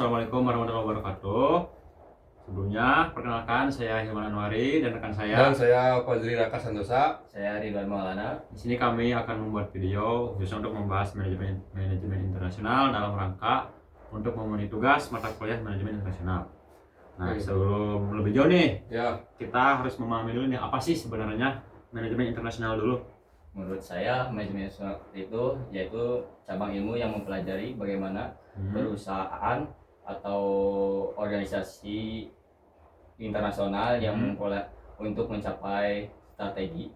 Assalamualaikum warahmatullahi wabarakatuh. Sebelumnya, perkenalkan saya Hilman Anwari dan rekan Dan saya. saya Fadri Raka Santosa. Saya Ridwan Maulana. Di sini kami akan membuat video khusus untuk membahas manajemen internasional dalam rangka untuk memenuhi tugas mata kuliah manajemen internasional. Nah, sebelum lebih jauh nih, kita harus memahami dulu nih apa sih sebenarnya manajemen internasional dulu. Menurut saya, manajemen internasional itu yaitu cabang ilmu yang mempelajari bagaimana perusahaan atau organisasi internasional yang untuk mencapai strategi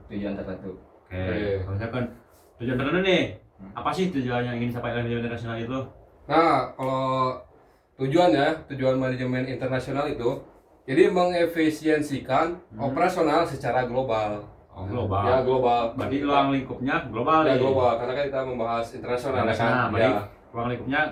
tujuan tertentu. Oke. Kalau misalkan tujuan tertentu nih, apa sih tujuan yang ingin dicapai oleh manajemen internasional itu? Nah, kalau tujuan manajemen internasional itu jadi mengefisiensikan operasional secara global. Global. Ya, global. Berarti ruang lingkupnya global Ya, nih. global. Karena kan kita membahas internasional kan. Berarti Ya. ruang lingkupnya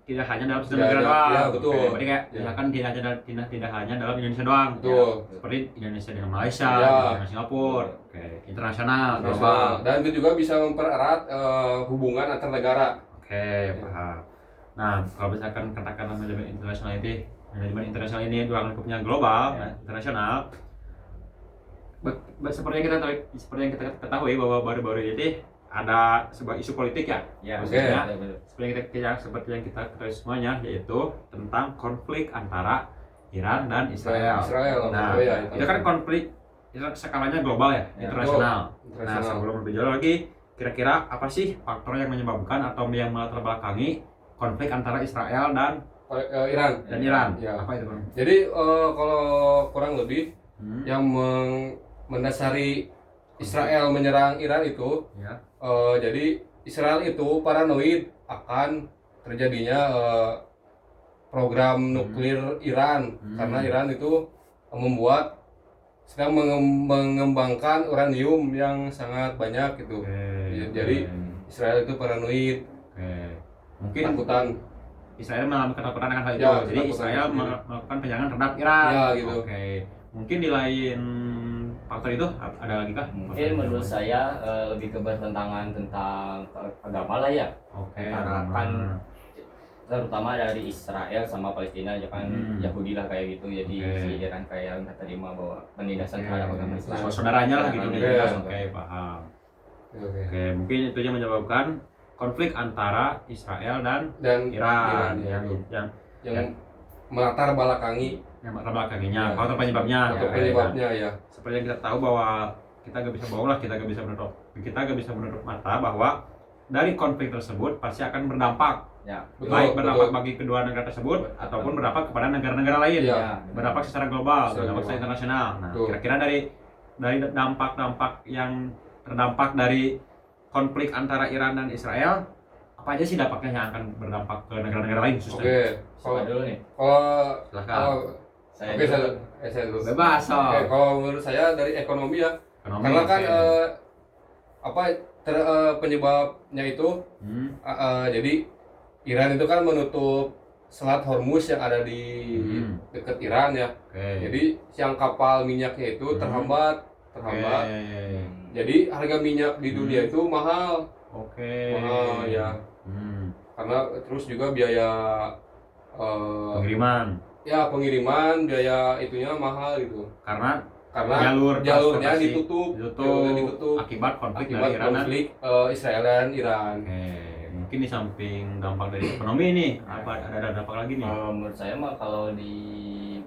tidak hanya dalam satu Ya, negara ya, doang. ya, betul. Oke, berarti kayak Ya. misalkan tidak hanya dalam Indonesia doang. Betul. Ya, seperti Indonesia dengan Malaysia, Ya. dengan Singapura. Oke, internasional, global. Internasional. Dan itu juga bisa mempererat hubungan antar negara. Oke, paham. Nah, kalau misalkan katakanlah manajemen internasional ini ruang lingkupnya global, internasional. Seperti yang kita ketahui bahwa baru-baru ini ada sebuah isu politik ya. Ya, Khususnya betul. seperti yang kita ketahui semuanya, yaitu tentang konflik antara Iran dan Israel. Nah, itu kan konflik skalanya global ya, internasional. Nah, sebelum lebih jauh lagi, kira-kira apa sih faktor yang menyebabkan atau yang melatar belakangi konflik antara Israel dan Iran? Ya. Apa itu, Bang? Jadi kalau kurang lebih yang mendasari Israel menyerang Iran itu, Ya. jadi Israel itu paranoid akan terjadinya program nuklir Iran karena Iran itu sedang mengembangkan uranium yang sangat banyak gitu. Jadi Israel itu paranoid, mungkin takutan. Israel mengalami ketakutan akan hal itu. Ya, Jadi Israel melakukan penyerangan terhadap Iran. Ya, gitu. Oke. Mungkin di lain faktor itu ada lagi kah? Mungkin menurut saya lebih ke bertentangan tentang agama lah ya. Oke. Karena kan terutama dari Israel sama Palestina ya kan Yahudi lah kayak gitu. Jadi si Iran kayak nggak terima bahwa penindasan terhadap agama Islam. Saudaranya lah gitu. Iya. Oke, paham. Oke, mungkin itu yang menyebabkan konflik antara Israel dan Iran yang melatar belakangi belakanginya, faktor penyebabnya. Ya. Seperti yang kita tahu bahwa kita gak bisa menutup mata bahwa dari konflik tersebut pasti akan berdampak. Ya. Baik berdampak bagi kedua negara tersebut ataupun berdampak kepada negara-negara lain. Ya. Berdampak secara global, berdampak secara internasional. Nah, kira-kira dari dampak-dampak yang terdampak dari konflik antara Iran dan Israel, apa aja sih dampaknya yang akan berdampak ke negara-negara lain khususnya? Kalau dulu nih. Saya dulu. Bebas. Kalau menurut saya dari ekonomi ya. Karena kan penyebabnya itu jadi Iran itu kan menutup Selat Hormuz yang ada di dekat Iran ya. Jadi yang kapal minyaknya itu terhambat. Jadi harga minyak di dunia itu mahal. Mahal ya. Karena terus juga biaya pengiriman biaya itunya mahal gitu. Karena jalurnya ditutup akibat konflik Israel dan Iran. Mungkin di samping dampak dari ekonomi nih, ada dampak lagi nih? Menurut saya mah kalau di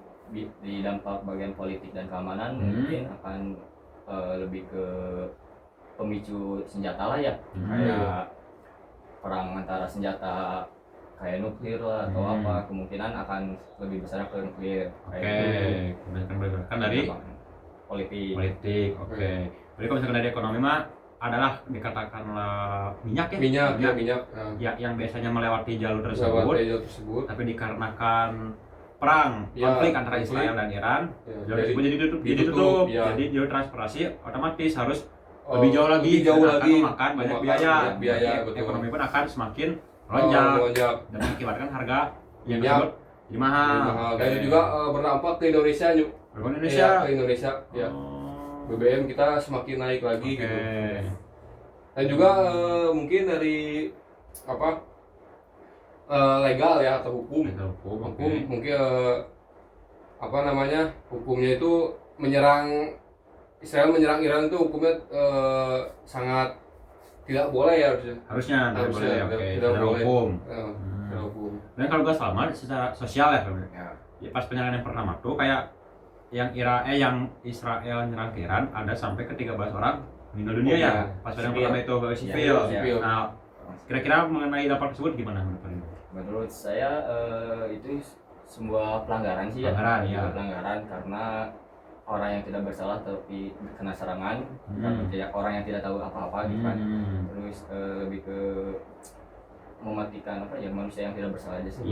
dampak bagian politik dan keamanan mungkin akan lebih ke pemicu senjata lah ya, kayak perang antara senjata kayak nuklir lah atau apa, kemungkinan akan lebih besar ke nuklir. Kan dari politik. Jadi kalau misalkan dari ekonomi mah adalah dikatakanlah minyak. Yang biasanya melewati jalur tersebut. Tapi dikarenakan perang konflik antara Israel dan Iran, jalur tersebut jadi ditutup. Jadi jalur transportasi otomatis harus lebih jauh lagi, memakan banyak biaya. Ekonomi pun akan semakin melonjak dan mengakibatkan harga yang tersebut jadi mahal. Dan itu juga berdampak ke Indonesia. Ya. BBM kita semakin naik lagi gitu. Dan juga mungkin dari legal ya atau hukum. Hukum, mungkin apa namanya, hukumnya itu menyerang Israel, menyerang Iran itu hukumnya sangat tidak boleh ya harusnya tidak boleh. Tidak boleh. Hukum. Tidak hukum. Dan kalau gak salah secara sosial ya, pas penyerangan yang pertama tuh kayak yang Israel nyerang ke Iran ada sampai ke 13 orang meninggal dunia ya pas perang pertama itu sipil. Nah, kira-kira mengenai dampak tersebut gimana menurut? Menurut saya itu sebuah pelanggaran sih ya. Pelanggaran karena orang yang tidak bersalah tapi kena serangan, orang yang tidak tahu apa-apa gitu kan. Terus lebih ke mematikan manusia yang tidak bersalah aja sih.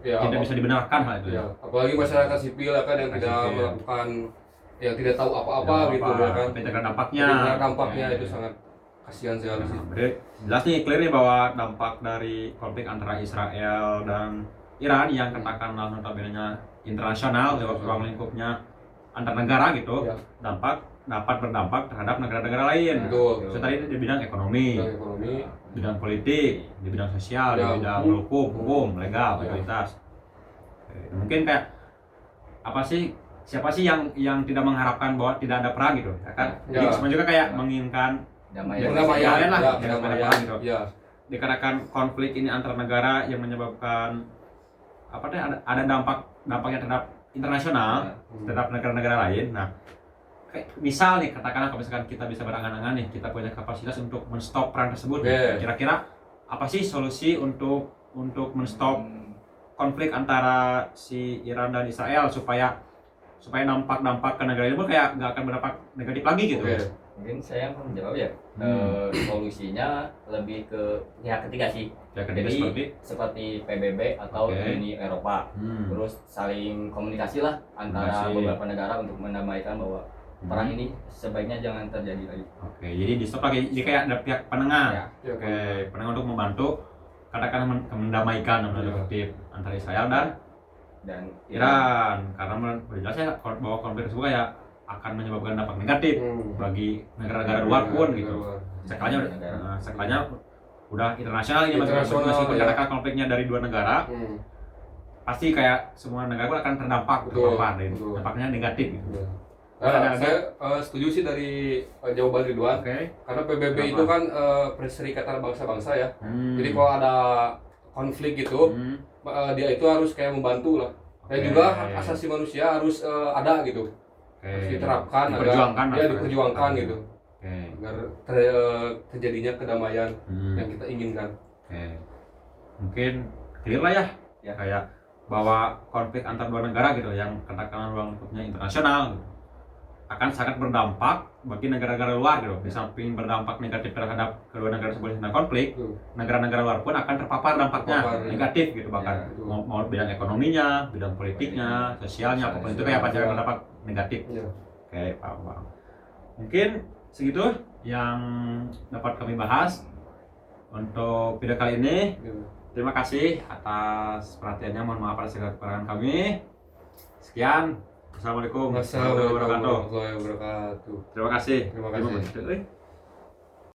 Tidak bisa dibenarkan hal itu ya. Apalagi masyarakat sipil kan yang tidak melakukan, yang tidak tahu apa-apa gitu ya kan. Dengan dampaknya itu sangat kasihan sekali sih. Jelas nih, clear nih bahwa dampak dari konflik antara Israel dan Iran yang katakanlah notabene internasional lewat ruang lingkupnya antar negara gitu, dapat berdampak terhadap negara-negara lain. Betul. So, tadi di bidang ekonomi, bidang politik, di bidang sosial, di bidang hukum, legal, legalitas. Mungkin kayak siapa sih yang tidak mengharapkan bahwa tidak ada perang gitu, ya kan? Jadi semua juga kayak menginginkan damaian lah, gitu. Dikarenakan konflik ini antar negara yang menyebabkan ada dampaknya terhadap internasional, terhadap negara-negara lain. Nah, kayak misal nih katakanlah kalau misalkan kita bisa berangan-angan nih, kita punya kapasitas untuk menstop perang tersebut. Kira-kira apa sih solusi untuk menstop konflik antara si Iran dan Israel supaya dampak ke negara ini pun kayak nggak akan berdampak negatif lagi gitu? Mungkin saya akan menjawab ya. Solusinya lebih ke pihak ketiga sih. Jadi seperti PBB atau Uni Eropa. Terus saling komunikasi lah antara beberapa negara untuk mendamaikan bahwa perang ini sebaiknya jangan terjadi lagi. Jadi di stop lagi. Jadi kayak ada pihak penengah. Penengah untuk membantu katakan mendamaikan antara Israel dan Iran. Karena jelas ya bahwa konflik tersebut kayak akan menyebabkan dampak negatif bagi negara-negara luar pun gitu. Sekalanya udah internasional ini meskipun katakan konfliknya dari dua negara, pasti kayak semua negara pun akan terdampak dampaknya negatif gitu. Saya setuju sih dari jawaban Ridwan. Karena PBB itu kan Perserikatan Bangsa-Bangsa ya. Jadi kalau ada konflik gitu, dia itu harus kayak membantu lah. Dan juga hak asasi manusia harus ada gitu. Harus diterapkan, diperjuangkan gitu. Agar terjadinya kedamaian yang kita inginkan. Mungkin clear lah ya. Kayak bahwa konflik antar dua negara gitu yang katakanlah ruang lingkupnya internasional gitu, akan sangat berdampak bagi negara-negara luar gitu. Di samping berdampak negatif terhadap kedua negara tersebut yang konflik, negara-negara luar pun akan terpapar dampaknya negatif gitu, bahkan mau bidang ekonominya, bidang politiknya, sosialnya, apapun itu kayak pasti akan berdampak negatif. Paham. Mungkin segitu yang dapat kami bahas untuk video kali ini. Terima kasih atas perhatiannya. Mohon maaf atas segala kekurangan kami. Sekian. Assalamualaikum warahmatullahi wabarakatuh. Terima kasih. Terima kasih.